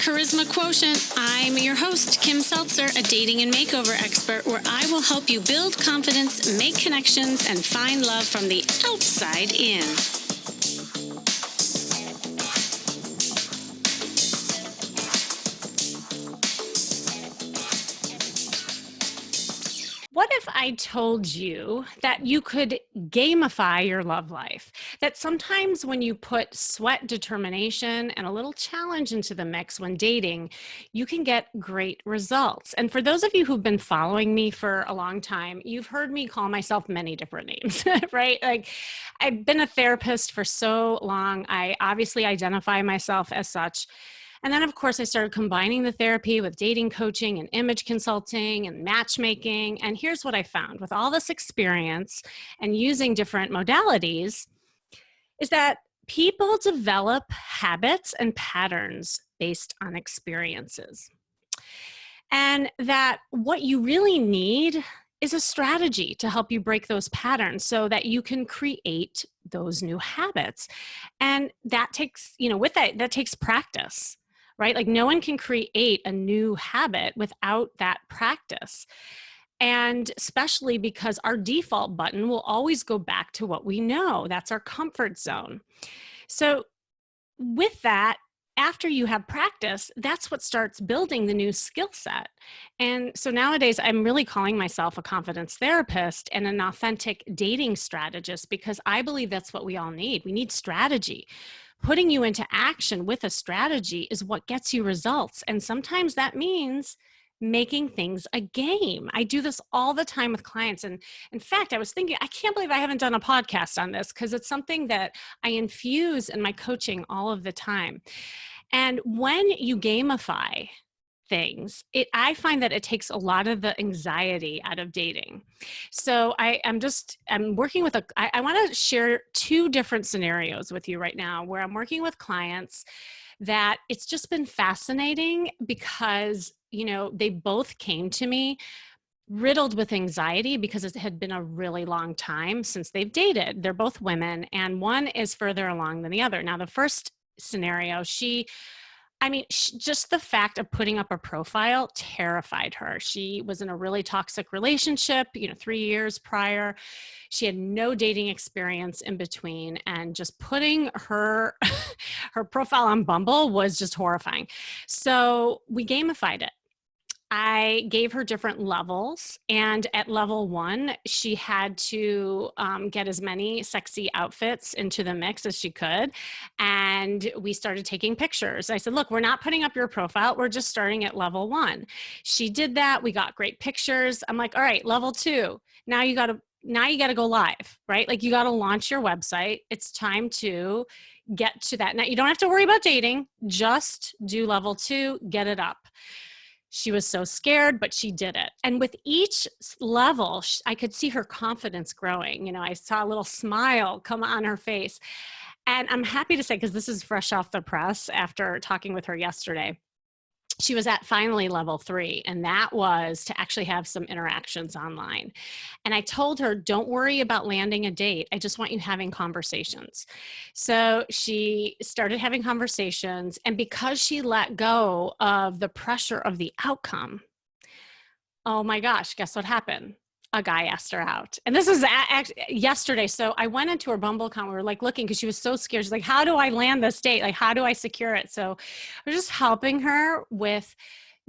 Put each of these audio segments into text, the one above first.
Charisma Quotient. I'm your host, Kim Seltzer, a dating and makeover expert, where I will help you build confidence, make connections, and find love from the outside in. What if I told you that you could gamify your love life? That sometimes when you put sweat, determination, and a little challenge into the mix when dating, you can get great results. And for those of you who've been following me for a long time, you've heard me call myself many different names, right? Like, I've been a therapist for so long. I obviously identify myself as such. And then, of course, I started combining the therapy with dating coaching and image consulting and matchmaking. And here's what I found with all this experience and using different modalities is that people develop habits and patterns based on experiences. And that what you really need is a strategy to help you break those patterns so that you can create those new habits. And that takes, with that takes practice, right? Like, no one can create a new habit without that practice. And especially because our default button will always go back to what we know. That's our comfort zone. So with that, after you have practice, that's what starts building the new skill set. And so nowadays, I'm really calling myself a confidence therapist and an authentic dating strategist, because I believe that's what we all need. We need strategy. Putting you into action with a strategy is what gets you results. And sometimes that means making things a game. I do this all the time with clients. And in fact, I was thinking, I can't believe I haven't done a podcast on this, because it's something that I infuse in my coaching all of the time. And when you gamify things, I find that it takes a lot of the anxiety out of dating. So I'm working with I want to share two different scenarios with you right now where I'm working with clients that it's just been fascinating because, they both came to me riddled with anxiety because it had been a really long time since they've dated. They're both women, and one is further along than the other. Now, the first scenario, just the fact of putting up a profile terrified her. She was in a really toxic relationship, 3 years prior. She had no dating experience in between, and just putting her her profile on Bumble was just horrifying. So we gamified it. I gave her different levels, and at level 1, she had to get as many sexy outfits into the mix as she could, and we started taking pictures. I said, look, we're not putting up your profile. We're just starting at level 1. She did that. We got great pictures. I'm like, all right, level 2. Now you got to go live, right? Like, you got to launch your website. It's time to get to that. Now, you don't have to worry about dating. Just do level 2, get it up. She was so scared, but she did it. And with each level, I could see her confidence growing. I saw a little smile come on her face. And I'm happy to say, because this is fresh off the press after talking with her yesterday, she was at finally level 3, and that was to actually have some interactions online. And I told her, don't worry about landing a date. I just want you having conversations. So she started having conversations, and because she let go of the pressure of the outcome, oh my gosh, guess what happened? A guy asked her out. And this is yesterday. So I went into her Bumble account. We were like looking because she was so scared. She's like, how do I land this date? Like, how do I secure it? So I was just helping her with,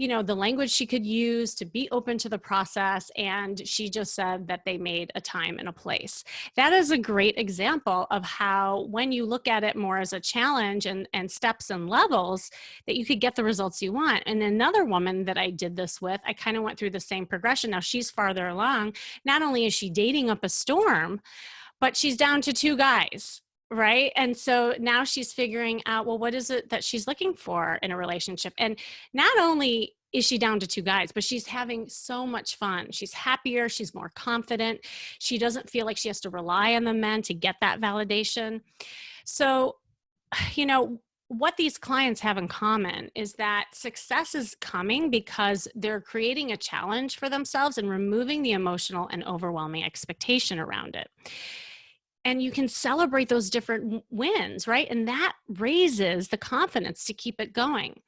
the language she could use to be open to the process. And she just said that they made a time and a place. That is a great example of how, when you look at it more as a challenge and steps and levels, that you could get the results you want. And another woman that I did this with, I kind of went through the same progression. Now she's farther along. Not only is she dating up a storm, but she's down to 2 guys. Right. And so now she's figuring out, well, what is it that she's looking for in a relationship? And not only is she down to 2 guys, but she's having so much fun. She's happier. She's more confident. She doesn't feel like she has to rely on the men to get that validation. So, what these clients have in common is that success is coming because they're creating a challenge for themselves and removing the emotional and overwhelming expectation around it. And you can celebrate those different wins, right? And that raises the confidence to keep it going.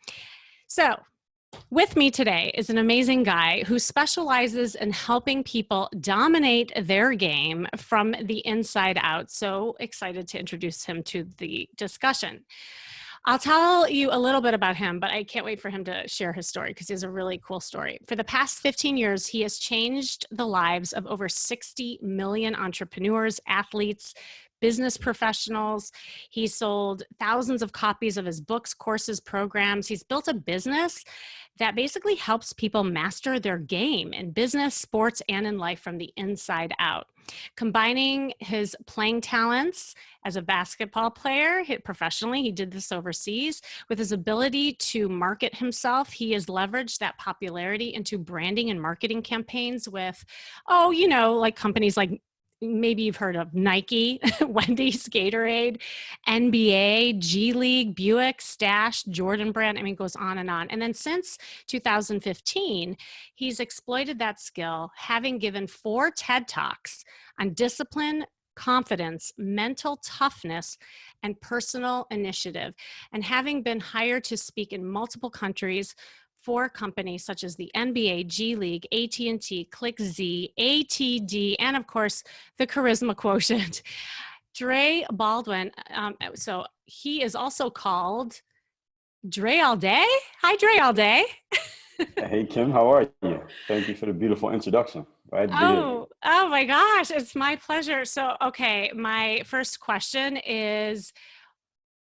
So, with me today is an amazing guy who specializes in helping people dominate their game from the inside out. So excited to introduce him to the discussion. I'll tell you a little bit about him, but I can't wait for him to share his story because he has a really cool story. For the past 15 years, he has changed the lives of over 60 million entrepreneurs, athletes, business professionals. He sold thousands of copies of his books, courses, programs. He's built a business that basically helps people master their game in business, sports, and in life from the inside out. Combining his playing talents as a basketball player professionally, he did this overseas, with his ability to market himself, he has leveraged that popularity into branding and marketing campaigns with, like companies like, maybe you've heard of Nike, Wendy's, Gatorade, NBA, G League, Buick, Stash, Jordan Brand. I mean, it goes on. And then since 2015, he's exploited that skill, having given 4 TED Talks on discipline, confidence, mental toughness, and personal initiative, and having been hired to speak in multiple countries for companies such as the NBA, G League, AT&T, ClickZ, ATD, and of course, the Charisma Quotient. Dre Baldwin, so he is also called Dre All Day. Hi, Dre All Day. Hey, Kim, how are you? Thank you for the beautiful introduction. Glad to be here. Oh my gosh, it's my pleasure. So, okay, my first question is,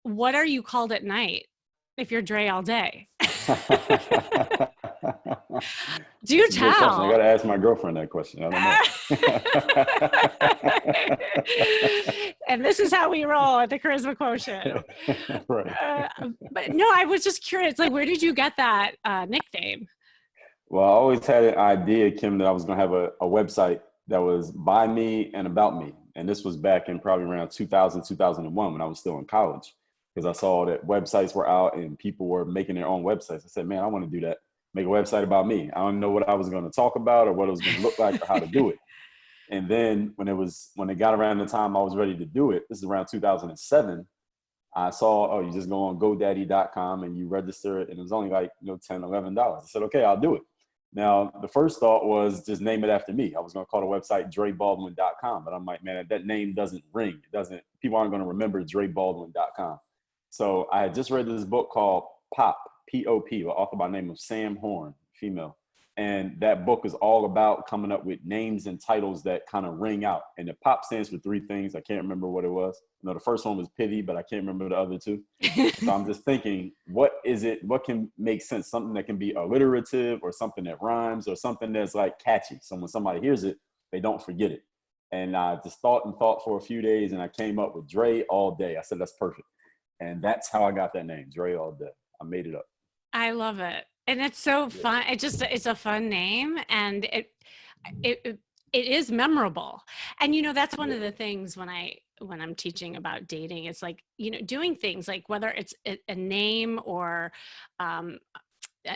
what are you called at night if you're Dre All Day? Do That's a good question. I got tell. to ask my girlfriend that question. I don't know. And this is how we roll at the Charisma Quotient. Right. But no, I was just curious, like, where did you get that nickname? Well, I always had an idea, Kim, that I was going to have a website that was by me and about me. And this was back in probably around 2000, 2001 when I was still in college, because I saw that websites were out and people were making their own websites. I said, man, I want to do that. Make a website about me. I don't know what I was going to talk about or what it was going to look like or how to do it. And then when it got around the time I was ready to do it, this is around 2007, I saw, you just go on GoDaddy.com and you register it. And it was only like, $10, $11. I said, okay, I'll do it. Now, the first thought was just name it after me. I was going to call the website DreBaldwin.com, but I'm like, man, that name doesn't ring. People aren't going to remember DreBaldwin.com. So I had just read this book called Pop, P-O-P, author by the name of Sam Horn, female. And that book is all about coming up with names and titles that kind of ring out. And the POP stands for 3 things. I can't remember what it was. The first one was pity, but I can't remember the other 2. So I'm just thinking, what is it? What can make sense? Something that can be alliterative or something that rhymes or something that's like catchy. So when somebody hears it, they don't forget it. And I just thought for a few days and I came up with Dre All Day. I said, that's perfect. And that's how I got that name, Dre All Day. I made it up. I love it. And it's so fun. It's a fun name, and it is memorable. And that's one of the things when I'm teaching about dating, it's like, doing things like whether it's a name or an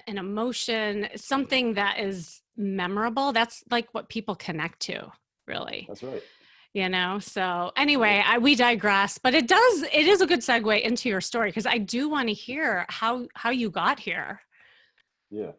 emotion, something that is memorable, that's like what people connect to, really. That's right. So anyway, we digress, but it is a good segue into your story, because I do want to hear how you got here. Yeah.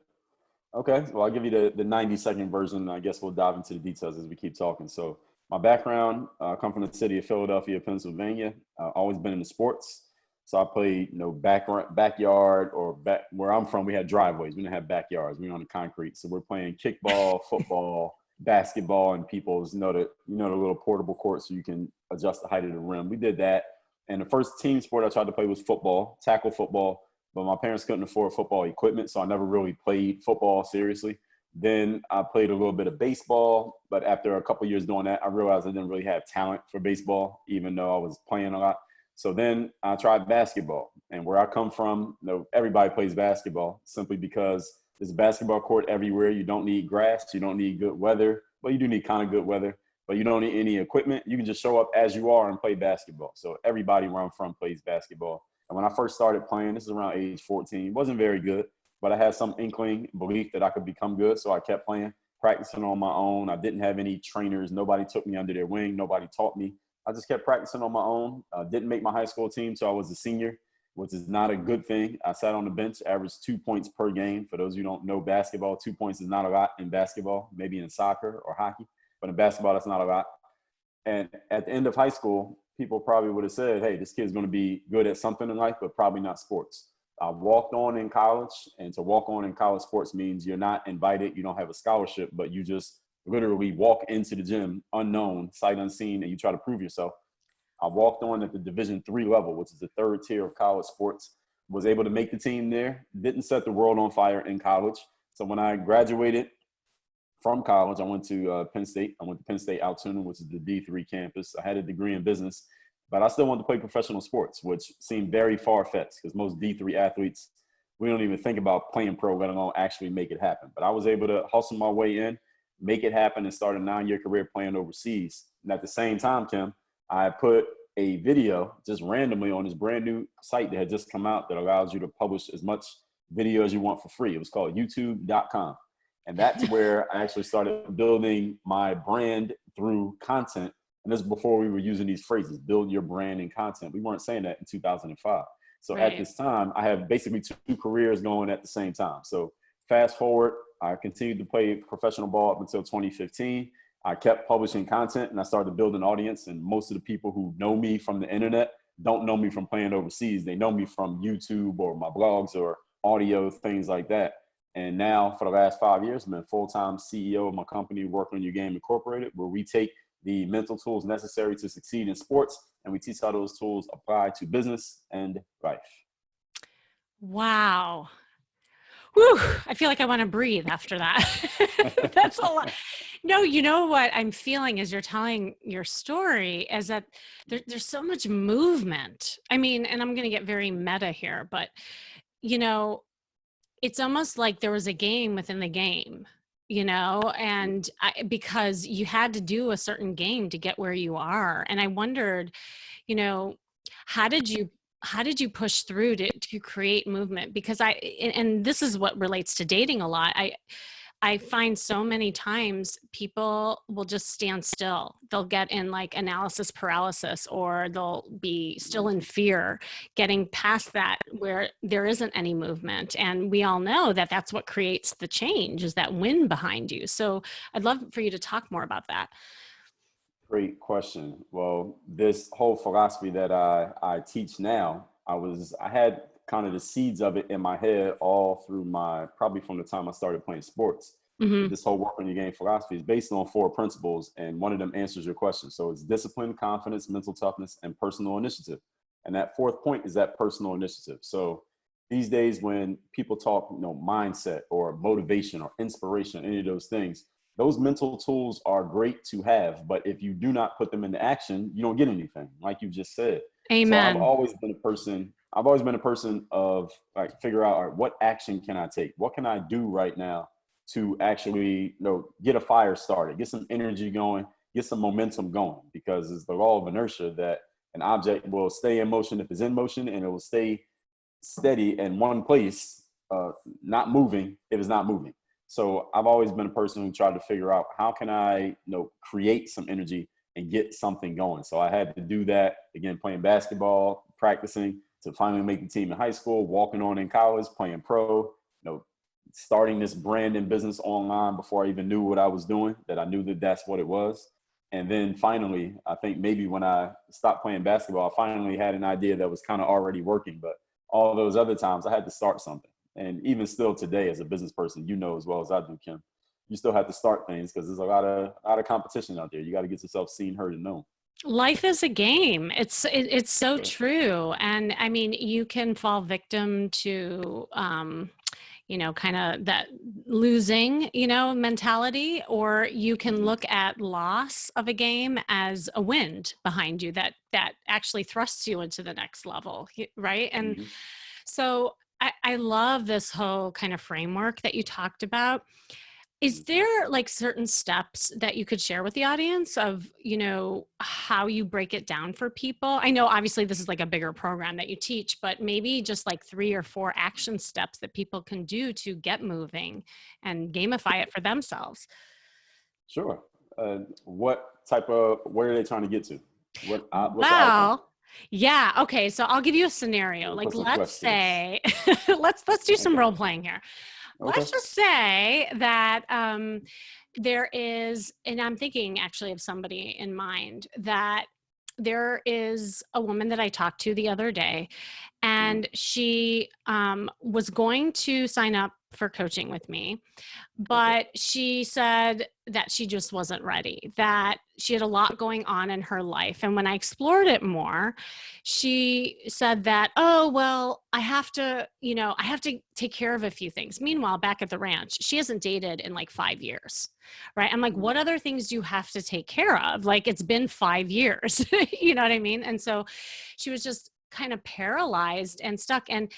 Okay. Well, I'll give you the 90-second version. I guess we'll dive into the details as we keep talking. So my background, I come from the city of Philadelphia, Pennsylvania. I've always been into sports. So I played, backyard or back where I'm from, we had driveways. We didn't have backyards. We were on the concrete. So we're playing kickball, football, basketball, and people's, the little portable court so you can adjust the height of the rim. We did that. And the first team sport I tried to play was football, tackle football. But my parents couldn't afford football equipment, so I never really played football seriously. Then I played a little bit of baseball, but after a couple of years doing that, I realized I didn't really have talent for baseball, even though I was playing a lot. So then I tried basketball. And where I come from, everybody plays basketball simply because there's a basketball court everywhere. You don't need grass. You don't need good weather. Well, you do need kind of good weather, but you don't need any equipment. You can just show up as you are and play basketball. So everybody where I'm from plays basketball. And when I first started playing, this is around age 14, wasn't very good, but I had some inkling belief that I could become good. So I kept playing, practicing on my own. I didn't have any trainers. Nobody took me under their wing. Nobody taught me. I just kept practicing on my own. Didn't make my high school team, so I was a senior. which is not a good thing. I sat on the bench, averaged 2 points per game. For those who don't know basketball, 2 points is not a lot in basketball, maybe in soccer or hockey, but in basketball, that's not a lot. And at the end of high school, people probably would have said, hey, this kid's going to be good at something in life, but probably not sports. I walked on in college, and to walk on in college sports means you're not invited, you don't have a scholarship, but you just literally walk into the gym unknown, sight unseen, and you try to prove yourself. I walked on at the Division III level, which is the third tier of college sports, was able to make the team there, didn't set the world on fire in college. So when I graduated from college, I went to Penn State. I went to Penn State Altoona, which is the D3 campus. I had a degree in business, but I still wanted to play professional sports, which seemed very far-fetched because most D3 athletes, we don't even think about playing pro, let alone actually make it happen. But I was able to hustle my way in, make it happen, and start a 9-year career playing overseas. And at the same time, Kim, I put a video just randomly on this brand new site that had just come out that allows you to publish as much video as you want for free. It was called youtube.com. And that's where I actually started building my brand through content. And this is before we were using these phrases, build your brand and content. We weren't saying that in 2005. So Right. at this time, I have basically 2 careers going at the same time. So fast forward, I continued to play professional ball up until 2015. I kept publishing content and I started building an audience. And most of the people who know me from the internet don't know me from playing overseas. They know me from YouTube or my blogs or audio, things like that. And now for the last 5 years, I've been full-time CEO of my company, Work on Your Game Incorporated, where we take the mental tools necessary to succeed in sports and we teach how those tools apply to business and life. Wow. Whew, I feel like I want to breathe after that. That's a lot. No, you know what I'm feeling as you're telling your story is that there's so much movement. I mean, and I'm going to get very meta here, but you know, it's almost like there was a game within the game, and because you had to do a certain game to get where you are. And I wondered, you know, how did you push through to create movement? Because and this is what relates to dating a lot. I find so many times people will just stand still. They'll get in like analysis paralysis, or they'll be still in fear, getting past that where there isn't any movement. And we all know that that's what creates the change, is that wind behind you. So I'd love for you to talk more about that. Great question. Well, this whole philosophy that I teach now, I had kind of the seeds of it in my head all through probably from the time I started playing sports. Mm-hmm. This whole work on your game philosophy is based on 4 principles, and one of them answers your question. So it's discipline, confidence, mental toughness, and personal initiative. And that 4th point is that personal initiative. So these days when people talk, mindset or motivation or inspiration, any of those things, those mental tools are great to have, but if you do not put them into action, you don't get anything, like you just said. So I've Amen. always been a person of like figure out, all right, what action can I take? What can I do right now to actually, get a fire started, get some energy going, get some momentum going? Because it's the law of inertia that an object will stay in motion if it's in motion, and it will stay steady in one place, not moving if it's not moving. So I've always been a person who tried to figure out how can I, create some energy and get something going. So I had to do that again, playing basketball, practicing to finally make the team in high school, walking on in college, playing pro, starting this brand and business online before I even knew what I was doing, that I knew that that's what it was. And then finally, I think maybe when I stopped playing basketball, I finally had an idea that was kind of already working. But all those other times I had to start something. And even still today, as a business person, as well as I do, Kim, you still have to start things because there's a lot of competition out there. You got to get yourself seen, heard, and known. Life is a game. It's so true. And I mean, you can fall victim to, kind of that losing, mentality, or you can look at loss of a game as a wind behind you that actually thrusts you into the next level, right? And Mm-hmm. so I love this whole kind of framework that you talked about. Is there like certain steps that you could share with the audience of, how you break it down for people? I know obviously this is like a bigger program that you teach, but maybe just like 3 or 4 action steps that people can do to get moving and gamify it for themselves. Sure. Where are they trying to get to? What's the outcome? Well, Yeah. Okay. So I'll give you a scenario. We'll Like, put some let's questions. say, let's do some Okay. role playing here. Okay. Let's just say that there is, and I'm thinking actually of somebody in mind, that there is a woman that I talked to the other day, Mhm. and she was going to sign up for coaching with me, Okay. but she said that she just wasn't ready, that she had a lot going on in her life. And when I explored it more, she said that, oh, well, I have to take care of a few things. Meanwhile, back at the ranch, she hasn't dated in like 5 years, right? I'm like, Mhm. what other things do you have to take care of? Like, it's been 5 years, you know what I mean? And so she was just kind of paralyzed and stuck. And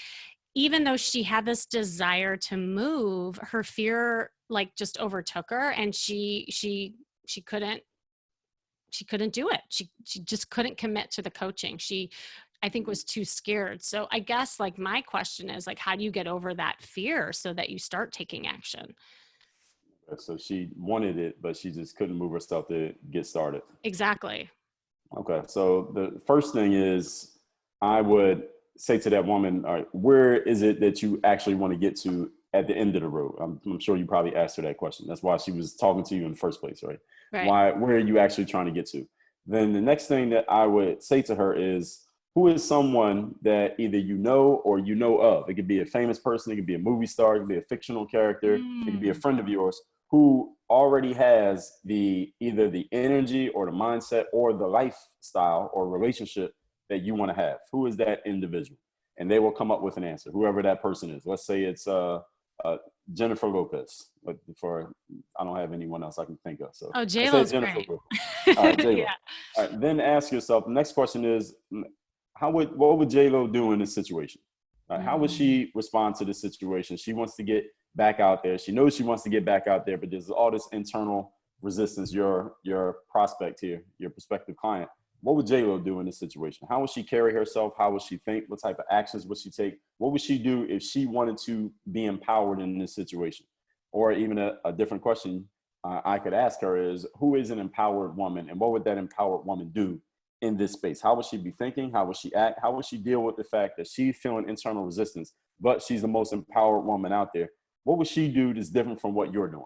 even though she had this desire to move, her fear like just overtook her, and she couldn't do it. She just couldn't commit to the coaching. She, I think, Mhm. was too scared. So I guess like my question is like, how do you get over that fear so that you start taking action? So she wanted it, but she just couldn't move herself to get started. Exactly. Okay. So the first thing is, I would say to that woman, all right, where is it that you actually want to get to at the end of the road? I'm sure you probably asked her that question. That's why she was talking to you in the first place, right? Right. Where are you actually trying to get to? Then the next thing that I would say to her is, who is someone that either you know or you know of? It could be a famous person, it could be a movie star, it could be a fictional character, it could be a Mm. friend of yours who already has the either the energy or the mindset or the lifestyle or relationship that you want to have. Who is that individual? And they will come up with an answer, whoever that person is. Let's say it's uh, Jennifer Lopez. But for I don't have anyone else I can think of. So Oh, let's say J-Lo's Jennifer great. Lopez. All right, J Lo. Yeah. All right, then ask yourself. The next question is, what would J Lo do in this situation? How would Mm. she respond to this situation? She wants to get back out there. She knows she wants to get back out there, but there's all this internal resistance. Your prospect here, your prospective client. What would J Lo do in this situation? How would she carry herself? How would she think? What type of actions would she take? What would she do if she wanted to be empowered in this situation? Or even a different question I could ask her is, who is an empowered woman, and what would that empowered woman do in this space? How would she be thinking? How would she act? How would she deal with the fact that she's feeling internal resistance, but she's the most empowered woman out there? What would she do that's different from what you're doing?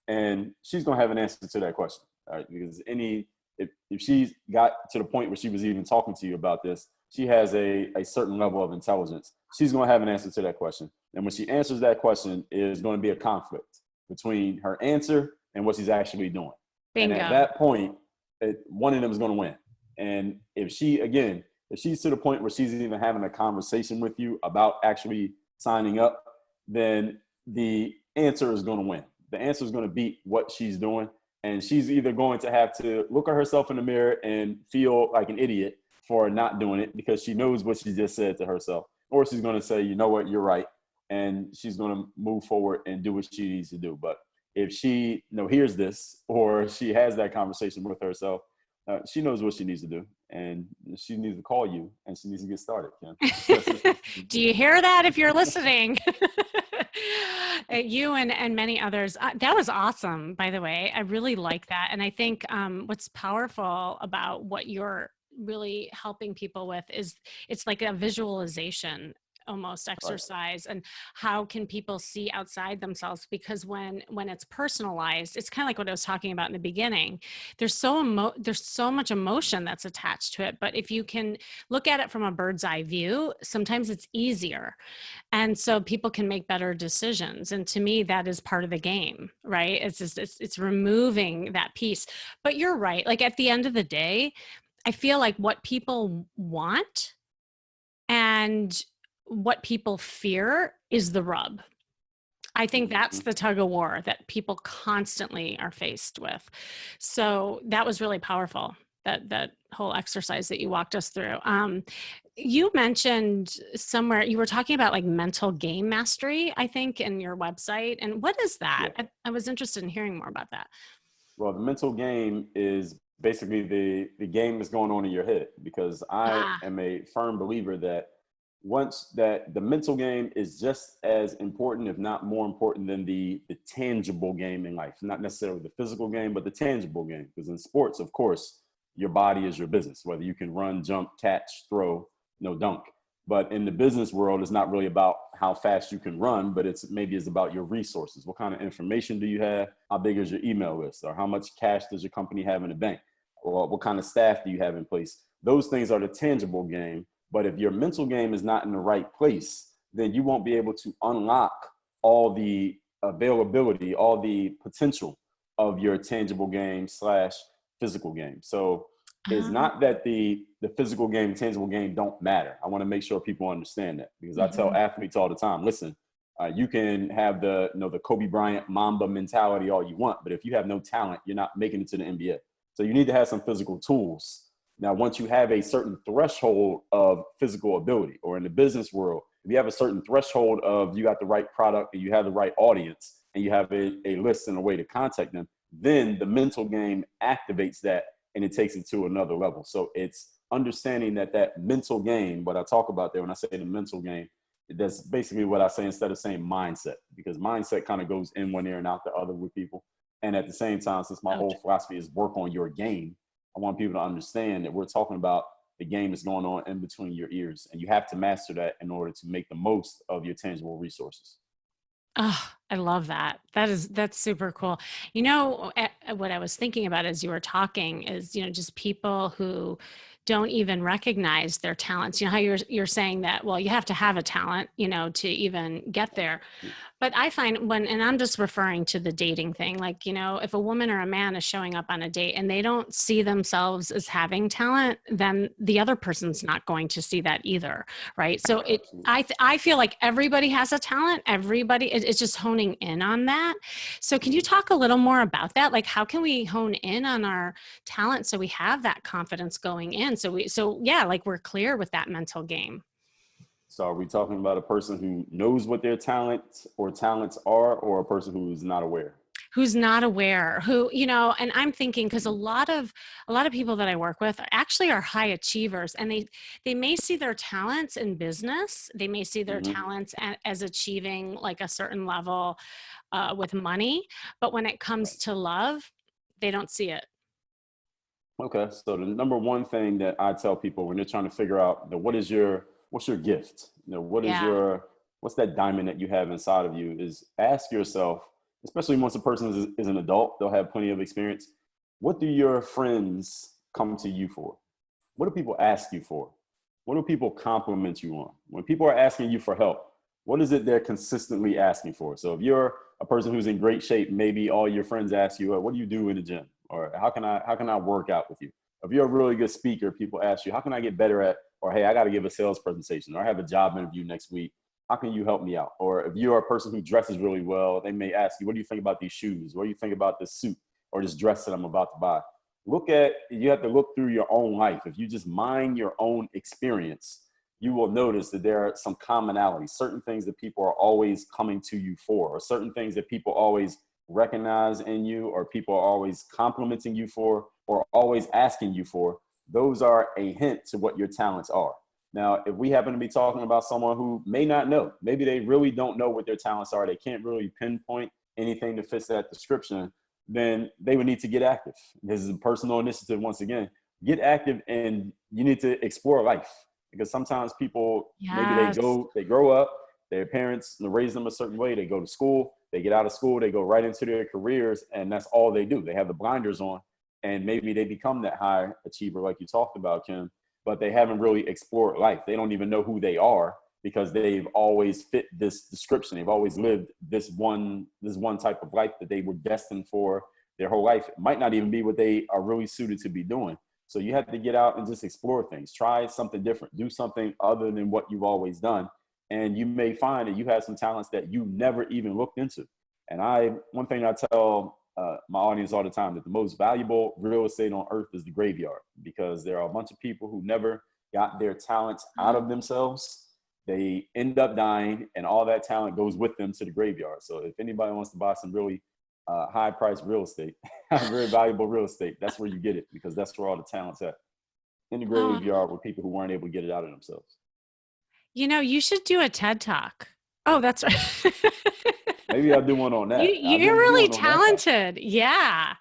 And she's gonna have an answer to that question, right? Because if she's got to the point where she was even talking to you about this, she has a certain level of intelligence. She's gonna have an answer to that question. And when she answers that question, is going to be a conflict between her answer and what she's actually doing. And at Bingo. that point, one of them is going to win. And if she's to the point where she's even having a conversation with you about actually signing up, then the answer is going to win. The answer is going to beat what she's doing. And she's either going to have to look at herself in the mirror and feel like an idiot for not doing it because she knows what she just said to herself, or she's going to say, you know what, you're right. And she's going to move forward and do what she needs to do. But if she hears this, or she has that conversation with herself, she knows what she needs to do, and she needs to call you, and she needs to get started, Kim. Do you hear that if you're listening? You and many others. That was awesome, by the way. I really like that. And I think what's powerful about what you're really helping people with is it's like a visualization almost Right. exercise, and how can people see outside themselves, because when it's personalized, it's kind of like what I was talking about in the beginning. There's so much emotion that's attached to it, but if you can look at it from a bird's eye view, sometimes it's easier. And so people can make better decisions. And to me, that is part of the game, right? It's just, it's removing that piece. But you're right. Like at the end of the day, I feel like what people want and what people fear is the rub. I think that's Mhm. the tug of war that people constantly are faced with. So that was really powerful. That whole exercise that you walked us through. You mentioned somewhere you were talking about like mental game mastery, I think, in your website. And what is that? Yeah. I was interested in hearing more about that. Well, the mental game is basically the game that's going on in your head, because I Ah, am a firm believer that once that the mental game is just as important, if not more important, than the tangible game in life. Not necessarily the physical game, but the tangible game. Because in sports, of course, your body is your business, whether you can run, jump, catch, throw, no dunk. But in the business world, it's not really about how fast you can run, but it's about your resources. What kind of information do you have? How big is your email list? Or how much cash does your company have in the bank? Or what kind of staff do you have in place? Those things are the tangible game. But if your mental game is not in the right place, then you won't be able to unlock all the availability, all the potential of your tangible game / physical game. So it's not that the physical game, tangible game don't matter. I want to make sure people understand that, because I tell athletes all the time, listen, you can have the Kobe Bryant Mamba mentality all you want, but if you have no talent, you're not making it to the NBA. So you need to have some physical tools. Now, once you have a certain threshold of physical ability, or in the business world, if you have a certain threshold of you got the right product and you have the right audience and you have a list and a way to contact them, then the mental game activates that and it takes it to another level. So it's understanding that mental game, what I talk about there when I say the mental game, that's basically what I say instead of saying mindset, because mindset kind of goes in one ear and out the other with people. And at the same time, since my whole philosophy is work on your game, I want people to understand that we're talking about the game that's going on in between your ears, and you have to master that in order to make the most of your tangible resources. Oh, I love that. That's super cool. What I was thinking about as you were talking is, just people who don't even recognize their talents. You know how you're saying that, well, you have to have a talent, to even get there. But I find and I'm just referring to the dating thing, like, if a woman or a man is showing up on a date and they don't see themselves as having talent, then the other person's not going to see that either. Right. So I feel like everybody has a talent. It's just honing in on that. So can you talk a little more about that? Like, how can we hone in on our talent so we have that confidence going in? Like we're clear with that mental game. So are we talking about a person who knows what their talents or talents are, or a person who is not aware? Who's not aware, and I'm thinking, because a lot of people that I work with actually are high achievers, and they may see their talents in business. They may see their talents as achieving like a certain level with money, but when it comes to love, they don't see it. Okay, so the number one thing that I tell people when they're trying to figure out what's your gift, Yeah. what's that diamond that you have inside of you, is ask yourself, especially once a person is an adult, they'll have plenty of experience. What do your friends come to you for? What do people ask you for? What do people compliment you on? When people are asking you for help, what is it they're consistently asking for? So if you're a person who's in great shape, maybe all your friends ask you, what do you do in the gym? Or how can I work out with you? If you're a really good speaker, people ask you, how can I get better at, or hey, I got to give a sales presentation, or I have a job interview next week. How can you help me out? Or if you're a person who dresses really well, they may ask you, what do you think about these shoes? What do you think about this suit or this dress that I'm about to buy? You have to look through your own life. If you just mind your own experience, you will notice that there are some commonalities, certain things that people are always coming to you for, or certain things that people always recognize in you, or people are always complimenting you for, or always asking you for. Those are a hint to what your talents are. Now, if we happen to be talking about someone who may not know, maybe they really don't know what their talents are, they can't really pinpoint anything that fits that description, then they would need to get active. This is a personal initiative. Once again, get active, and you need to explore life, because sometimes people, maybe Yes. they grow up, their parents raise them a certain way, they go to school, they get out of school, they go right into their careers, and that's all they do. They have the blinders on, and maybe they become that high achiever like you talked about, Kim, but they haven't really explored life. They don't even know who they are, because they've always fit this description. They've always lived this one type of life that they were destined for their whole life. It might not even be what they are really suited to be doing. So you have to get out and just explore things. Try something different. Do something other than what you've always done. And you may find that you have some talents that you never even looked into. And one thing I tell my audience all the time, that the most valuable real estate on earth is the graveyard, because there are a bunch of people who never got their talents out of themselves. They end up dying, and all that talent goes with them to the graveyard. So if anybody wants to buy some really high-priced real estate, very valuable real estate, that's where you get it, because that's where all the talent's at, in the Oh, graveyard with people who weren't able to get it out of themselves. you should do a TED Talk. Oh, that's right. Maybe I'll do one on that. I'll You're do really one on that. talented. Yeah.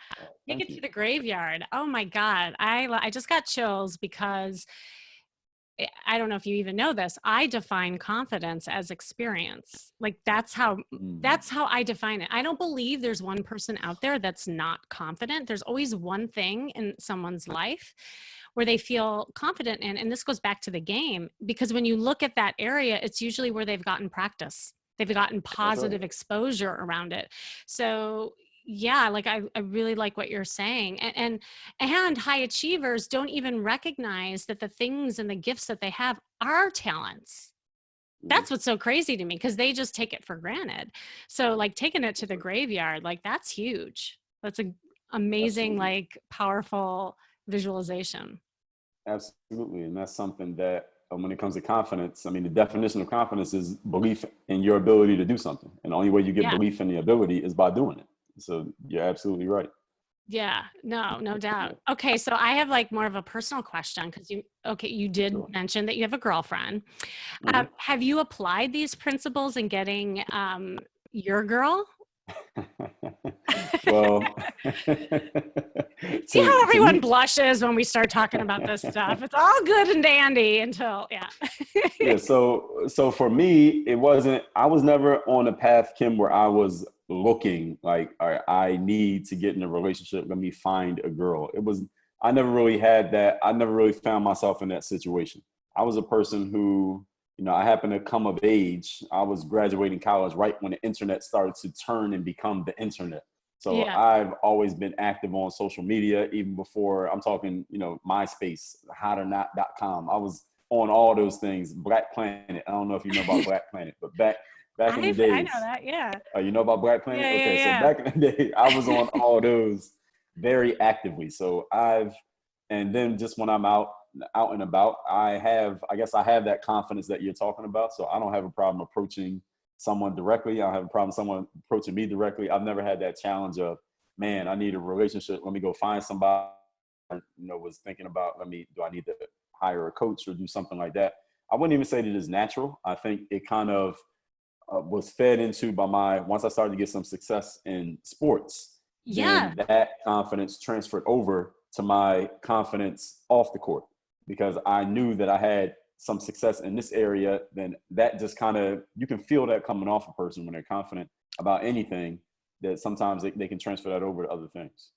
Take Thank it to you. the graveyard. Oh my God. I just got chills because I don't know if you even know this. I define confidence as experience. Like Mm, that's how I define it. I don't believe there's one person out there that's not confident. There's always one thing in someone's life where they feel confident in. And this goes back to the game, because when you look at that area, it's usually where they've gotten practice. They've gotten that's right. positive exposure around it. So yeah, like I really like what you're saying. And high achievers don't even recognize that the things and the gifts that they have are talents. Hmm. That's what's so crazy to me, because they just take it for granted. So like taking it to That's the right. graveyard, like that's huge. That's a amazing, Absolutely. like powerful visualization. Absolutely. And that's something that when it comes to confidence, I mean, the definition of confidence is belief in your ability to do something. And the only way you get Yeah. belief in the ability is by doing it. So you're absolutely right. Yeah, no doubt. Yeah, Okay, so I have like more of a personal question, because you did sure. mention that you have a girlfriend. Hmm. Have you applied these principles in getting your girl? Well, See how to everyone me, blushes when we start talking about this stuff. It's all good and dandy until, yeah. yeah. So for me, it wasn't. I was never on a path, Kim, where I was looking like, all right, I need to get in a relationship. Let me find a girl. It was. I never really had that. I never really found myself in that situation. I was a person who, I happened to come of age. I was graduating college right when the internet started to turn and become the internet. So Yeah. I've always been active on social media, even before I'm talking, MySpace, hotornot.com. I was on all those things. Black Planet. I don't know if you know about Black Planet, but back in the I know days, that. Yeah. you know about Black Planet? Yeah. Okay, so Yeah. back in the day, I was on all those very actively. So and then just when I'm out and about, I guess I have that confidence that you're talking about. So I don't have a problem approaching someone directly. I don't have a problem someone approaching me directly. I've never had that challenge of, man, I need a relationship. Let me go find somebody. Was thinking about, do I need to hire a coach or do something like that? I wouldn't even say that it's natural. I think it kind of was fed into by once I started to get some success in sports, Yeah. then that confidence transferred over to my confidence off the court, because I knew that I had some success in this area. Then that just kind of, you can feel that coming off a person when they're confident about anything, that sometimes they can transfer that over to other things.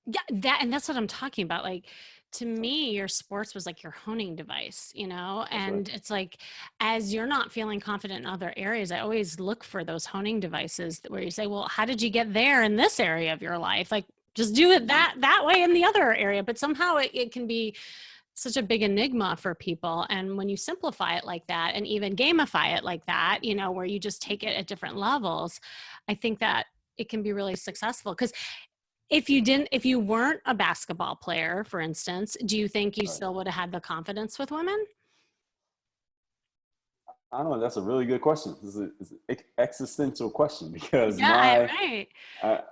Yeah, and that's what I'm talking about. Like, to me, your sports was like your honing device, That's right. and it's like, as you're not feeling confident in other areas, I always look for those honing devices where you say, well, how did you get there in this area of your life? Like, just do it Mm-hmm. that way in the other area. But somehow it can be such a big enigma for people. And when you simplify it like that, and even gamify it like that, where you just take it at different levels, I think that it can be really successful. Because if you weren't a basketball player, for instance, do you think you Right. still would have had the confidence with women? I don't know. That's a really good question. It's an existential question because Yeah, right.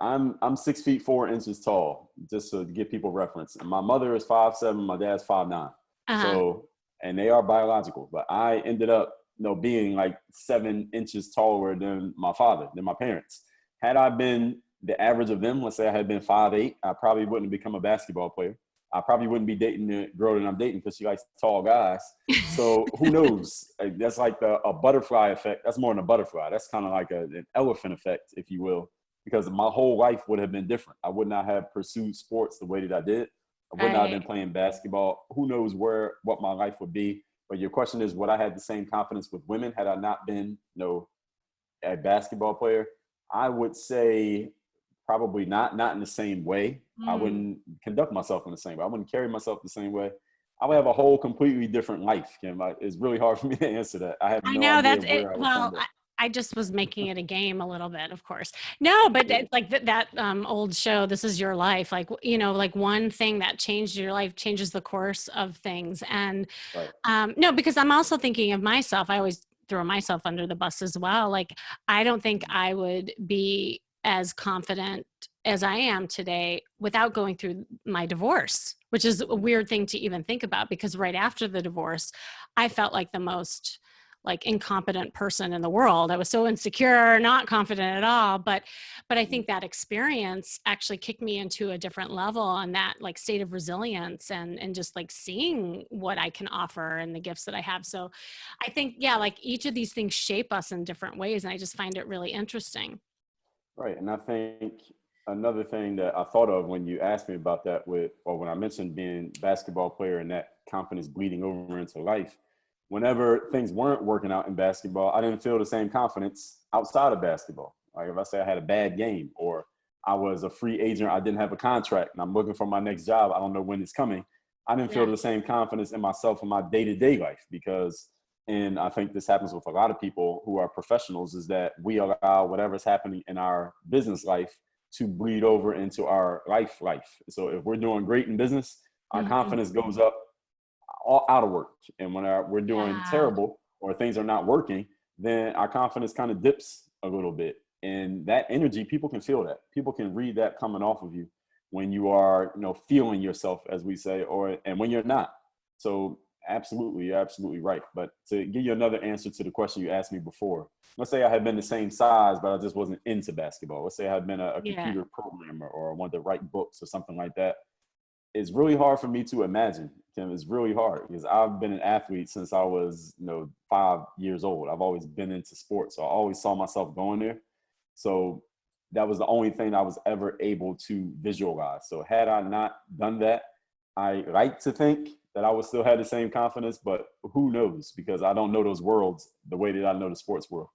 I'm 6 feet 4 inches tall, just to give people reference. And my mother is 5'7", my dad's 5'9". Uh-huh. So, and they are biological, but I ended up, being like 7 inches taller than my father, than my parents. Had I been the average of them, let's say I had been 5'8", I probably wouldn't have become a basketball player. I probably wouldn't be dating the girl that I'm dating because she likes tall guys. So who knows? That's like a butterfly effect. That's more than a butterfly. That's kind of like an elephant effect, if you will, because my whole life would have been different. I would not have pursued sports the way that I did. I would not have Right. been playing basketball. Who knows what my life would be? But your question is, would I have the same confidence with women had I not been, a basketball player? I would say probably not in the same way. I Mm. wouldn't conduct myself in the same way. I wouldn't carry myself the same way. I would have a whole completely different life, Kim. It's really hard for me to answer that. I have I no know idea that's it. where I would Well, end up. I just was making it a game a little bit, of course. No, but Yeah, it's like that old show, This Is Your Life. Like, like one thing that changed your life changes the course of things. And right. no, because I'm also thinking of myself. I always throw myself under the bus as well. Like, I don't think I would be as confident as I am today without going through my divorce, which is a Mhm. weird thing to even think about, because right after the divorce, I felt like the most like incompetent person in the world. I was so insecure, not confident at all. But I think that experience actually kicked me into a different level, and that like state of resilience, and just like seeing what I can offer and the gifts that I have. So I think, yeah, like each of these things shape us in different ways. And I just find it really interesting. Right. And I think another thing that I thought of when you asked me about that or when I mentioned being a basketball player and that confidence bleeding over into life, whenever things weren't working out in basketball, I didn't feel the same confidence outside of basketball. Like if I say I had a bad game or I was a free agent, I didn't have a contract and I'm looking for my next job, I don't know when it's coming. I didn't feel Yeah. the same confidence in myself in my day-to-day life because, and I think this happens with a lot of people who are professionals, is that we allow whatever's happening in our business life to bleed over into our life. So if we're doing great in business, our Mhm. confidence goes up all out of work. And when we're doing Yeah. terrible or things are not working, then our confidence kind of dips a little bit. And that energy, people can feel that. People can read that coming off of you when you are, feeling yourself, as we say, and when you're not. So absolutely, you're absolutely right. But to give you another answer to the question you asked me before, let's say I had been the same size, but I just wasn't into basketball. Let's say I had been a Yeah. computer programmer or wanted to write books or something like that. It's really hard for me to imagine, Kim. It's really hard because I've been an athlete since I was, 5 years old. I've always been into sports. So I always saw myself going there. So that was the only thing I was ever able to visualize. So had I not done that, I like to think that I would still have the same confidence, but who knows? Because I don't know those worlds the way that I know the sports world.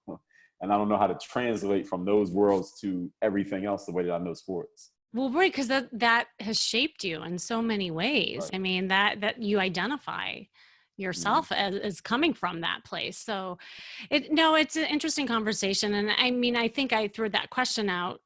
And I don't know how to translate from those worlds to everything else the way that I know sports. Well, right, because that has shaped you in so many ways. Right. I mean, that you identify Mhm. yourself as coming from that place. So it's an interesting conversation. And I mean, I think I threw that question out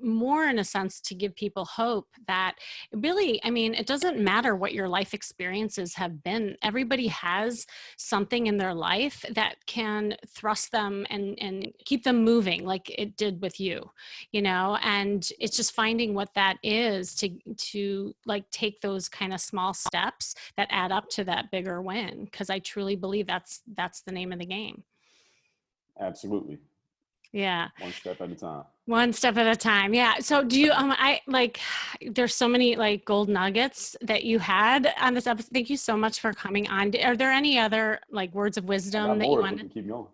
more in a sense to give people hope that really, I mean, it doesn't matter what your life experiences have been. Everybody has something in their life that can thrust them and keep them moving like it did with you, and it's just finding what that is to like take those kind of small steps that add up to that bigger win. Cause I truly believe that's the name of the game. Absolutely. Yeah. One step at a time. One step at a time. Yeah. So do you, I like, there's so many like gold nuggets that you had on this episode. Thank you so much for coming on. Are there any other like words of I wisdom got that you more if we wanted? can keep going.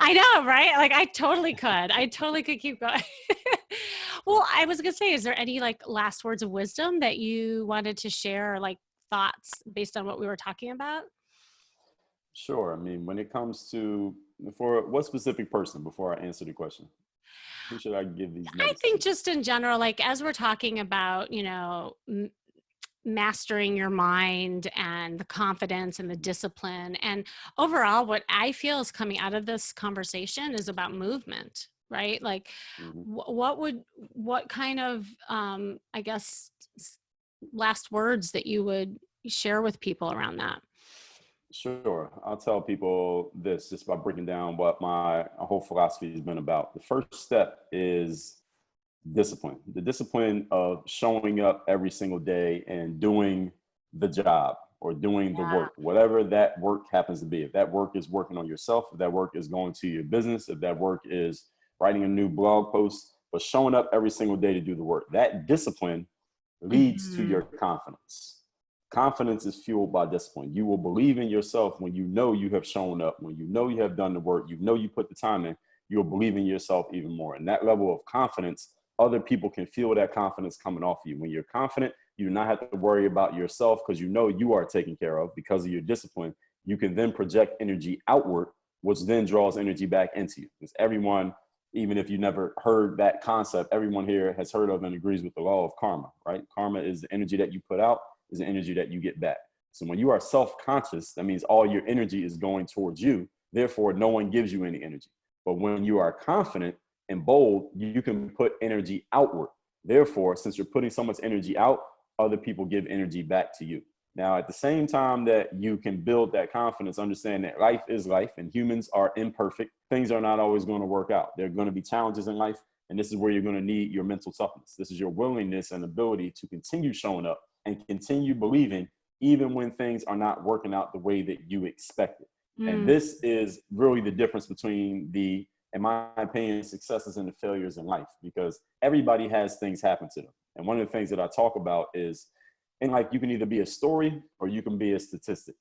I know, right? Like I totally could keep going. Well, I was gonna say, is there any like last words of wisdom that you wanted to share, or like thoughts based on what we were talking about? Sure. I mean, when it comes to for what specific person, before I answer the question, who should I give these I nuggets think to? just in general, like as we're talking about, mastering your mind and the confidence and the discipline. And overall, what I feel is coming out of this conversation is about movement, right? Like, Hmm. what kind of, I guess, last words that you would share with people around that? Sure. I'll tell people this just by breaking down what my whole philosophy has been about. The first step is discipline, the discipline of showing up every single day and doing the job or doing the Yeah. work, whatever that work happens to be. If that work is working on yourself, if that work is going to your business, if that work is writing a new blog post, but showing up every single day to do the work, that discipline leads to Mhm. your confidence. Confidence is fueled by discipline. You will believe in yourself when you know you have shown up, when you know you have done the work, you know you put the time in, you'll believe in yourself even more. And that level of confidence, other people can feel that confidence coming off you. When you're confident, you do not have to worry about yourself because you know you are taken care of because of your discipline. You can then project energy outward, which then draws energy back into you. Because everyone, even if you never heard that concept, everyone here has heard of and agrees with the law of karma, right? Karma is the energy that you put out, is the energy that you get back. So when you are self-conscious, that means all your energy is going towards you. Therefore, no one gives you any energy. But when you are confident and bold, you can put energy outward. Therefore, since you're putting so much energy out, other people give energy back to you. Now, at the same time that you can build that confidence, understand that life is life and humans are imperfect. Things are not always going to work out. There are going to be challenges in life. And this is where you're going to need your mental toughness. This is your willingness and ability to continue showing up and continue believing even when things are not working out the way that you expected. And this is really the difference between the, in my opinion, successes and the failures in life, because everybody has things happen to them. And one of the things that I talk about is, in life, you can either be a story or you can be a statistic.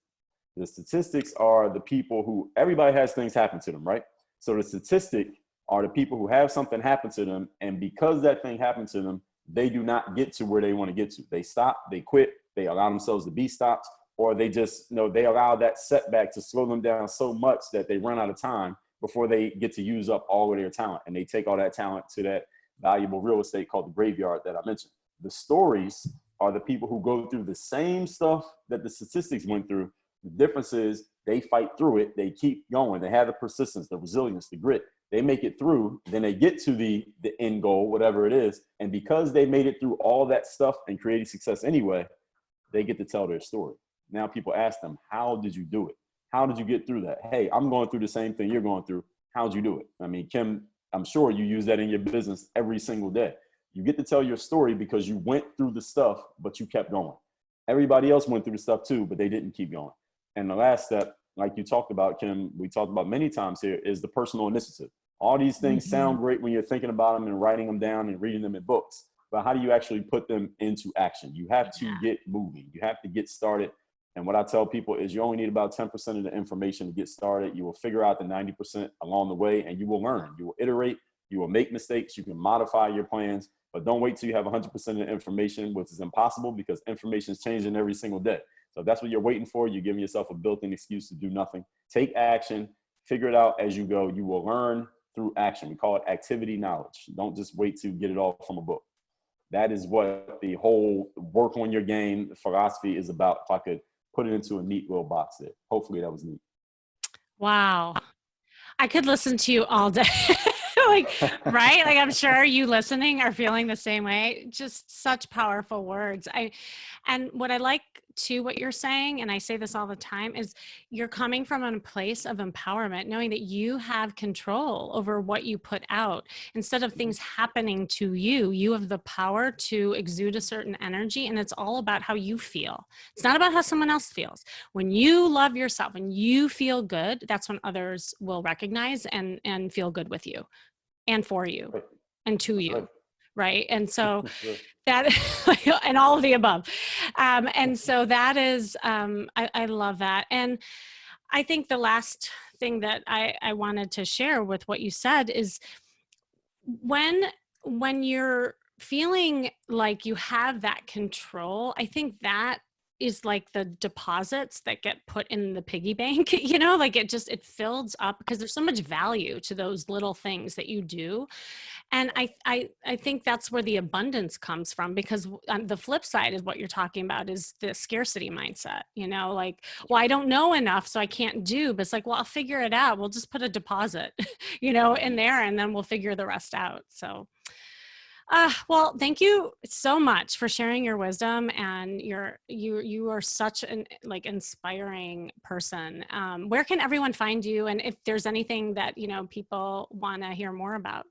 The statistics are the people who, everybody has things happen to them, right? So the statistic are the people who have something happen to them, and because that thing happened to them, they do not get to where they want to get to. They stop, they quit, they allow themselves to be stopped, or they just, they allow that setback to slow them down so much that they run out of time before they get to use up all of their talent. And they take all that talent to that valuable real estate called the graveyard that I mentioned. The stories are the people who go through the same stuff that the statistics went through. The difference is they fight through it. They keep going. They have the persistence, the resilience, the grit. They make it through. Then they get to the end goal, whatever it is. And because they made it through all that stuff and created success anyway, they get to tell their story. Now people ask them, how did you do it? How did you get through that? Hey, I'm going through the same thing you're going through. How'd you do it? I mean, Kim, I'm sure you use that in your business every single day. You get to tell your story because you went through the stuff, but you kept going. Everybody else went through the stuff too, but they didn't keep going. And the last step, like you talked about, Kim, we talked about many times here, is the personal initiative. All these things sound great when you're thinking about them and writing them down and reading them in books, but how do you actually put them into action? You have to get moving. You have to get started. And what I tell people is you only need about 10% of the information to get started. You will figure out the 90% along the way, and you will learn. You will iterate. You will make mistakes. You can modify your plans, but don't wait till you have 100% of the information, which is impossible because information is changing every single day. So if that's what you're waiting for, you're giving yourself a built-in excuse to do nothing. Take action, figure it out as you go. You will learn through action. We call it activity knowledge. Don't just wait to get it all from a book. That is what the whole work on your game philosophy is about. If I could put it into a neat little box there. Hopefully that was neat. Wow. I could listen to you all day. Like, right? Like, I'm sure you listening are feeling the same way. Just such powerful words. And what I like too, what you're saying, and I say this all the time, is you're coming from a place of empowerment, knowing that you have control over what you put out. Instead of things happening to you, you have the power to exude a certain energy, and it's all about how you feel. It's not about how someone else feels. When you love yourself and you feel good, that's when others will recognize and feel good with you and for you and to you. Right. And so that, and all of the above. And so that is, I love that. And I think the last thing that I wanted to share with what you said is when you're feeling like you have that control, I think that is like the deposits that get put in the piggy bank, like it fills up because there's so much value to those little things that you do. And I think that's where the abundance comes from, because the flip side is what you're talking about is the scarcity mindset, like, well, I don't know enough, so I can't do, but it's like, well, I'll figure it out. We'll just put a deposit, in there, and then we'll figure the rest out. So, well, thank you so much for sharing your wisdom, and you are such an inspiring person. Where can everyone find you? And if there's anything that, people want to hear more about?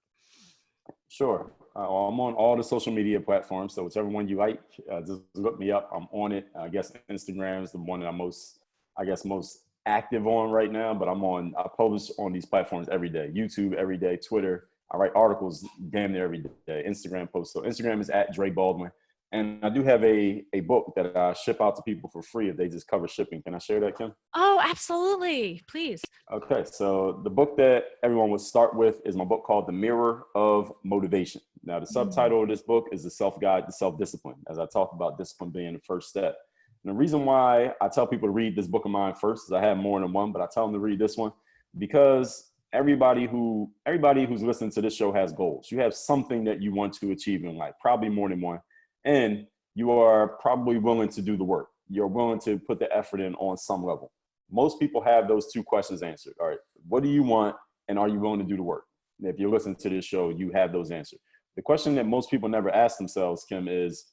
Sure. I'm on all the social media platforms. So whichever one you like, just look me up. I'm on it. I guess Instagram is the one that I'm most active on right now, but I publish on these platforms every day. YouTube every day, Twitter. I write articles damn near every day. Instagram posts. So Instagram is at Dre Baldwin. And I do have a book that I ship out to people for free if they just cover shipping. Can I share that, Kim? Oh, absolutely. Please. Okay, so the book that everyone would start with is my book called The Mirror of Motivation. Now, the subtitle of this book is The Self-Guide to Self-Discipline, as I talk about discipline being the first step. And the reason why I tell people to read this book of mine first is I have more than one, but I tell them to read this one because everybody who's listening to this show has goals. You have something that you want to achieve in life, probably more than one. And you are probably willing to do the work. You're willing to put the effort in on some level. Most people have those two questions answered. All right, what do you want, and are you willing to do the work? And if you're listening to this show, you have those answered. The question that most people never ask themselves, Kim, is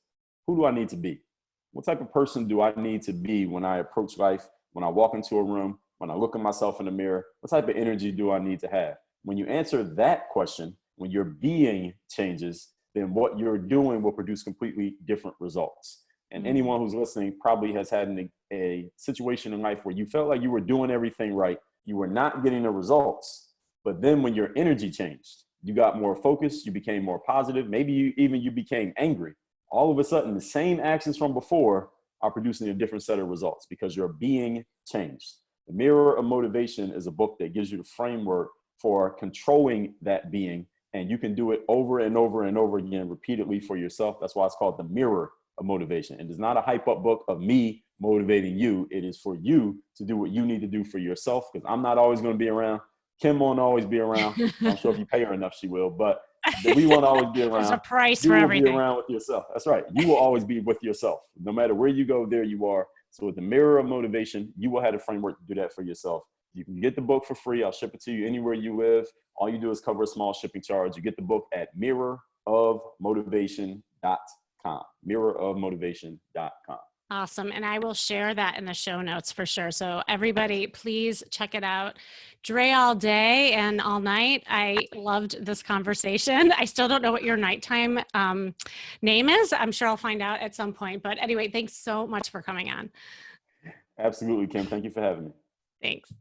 who do I need to be? What type of person do I need to be when I approach life, when I walk into a room, when I look at myself in the mirror? What type of energy do I need to have? When you answer that question, when your being changes, then what you're doing will produce completely different results. And anyone who's listening probably has had a situation in life where you felt like you were doing everything right. You were not getting the results. But then when your energy changed, you got more focused, you became more positive. Maybe you became angry. All of a sudden, the same actions from before are producing a different set of results because your being changed. The Mirror of Motivation is a book that gives you the framework for controlling that being. And you can do it over and over and over again repeatedly for yourself. That's why it's called The Mirror of Motivation. And it's not a hype up book of me motivating you. It is for you to do what you need to do for yourself, because I'm not always going to be around. Kim won't always be around. I'm sure if you pay her enough, she will. But we won't always be around. There's a price you for will everything. be around with yourself. That's right. You will always be with yourself. No matter where you go, there you are. So with The Mirror of Motivation, you will have a framework to do that for yourself. You can get the book for free. I'll ship it to you anywhere you live. All you do is cover a small shipping charge. You get the book at mirrorofmotivation.com. Mirrorofmotivation.com. Awesome. And I will share that in the show notes for sure. So everybody, please check it out. Dre All Day and All Night. I loved this conversation. I still don't know what your nighttime name is. I'm sure I'll find out at some point. But anyway, thanks so much for coming on. Absolutely, Kim. Thank you for having me. Thanks.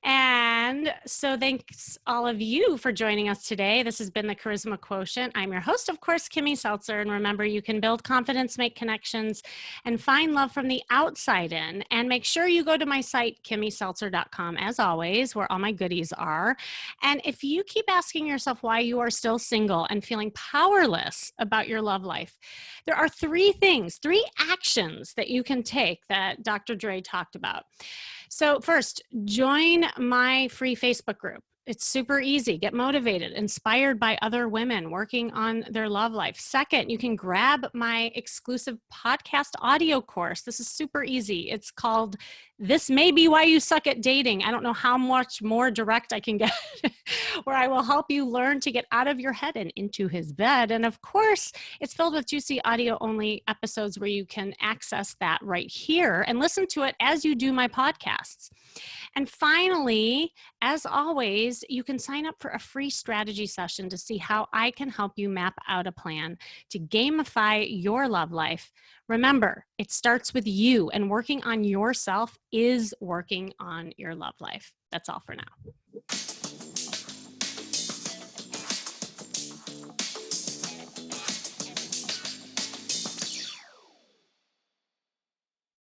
And so thanks all of you for joining us today. This has been the Charisma Quotient. I'm your host, of course, Kim Seltzer. And remember, you can build confidence, make connections, and find love from the outside in. And make sure you go to my site, KimmySeltzer.com, as always, where all my goodies are. And if you keep asking yourself why you are still single and feeling powerless about your love life, there are three actions that you can take that Dr. Dre talked about. So first, join my free Facebook group. It's super easy. Get motivated, inspired by other women working on their love life. Second, you can grab my exclusive podcast audio course. This is super easy. It's called This May Be Why You Suck at Dating. I don't know how much more direct I can get, where I will help you learn to get out of your head and into his bed. And of course, it's filled with juicy audio-only episodes where you can access that right here and listen to it as you do my podcasts. And finally, as always, you can sign up for a free strategy session to see how I can help you map out a plan to gamify your love life. Remember, it starts with you, and working on yourself is working on your love life. That's all for now.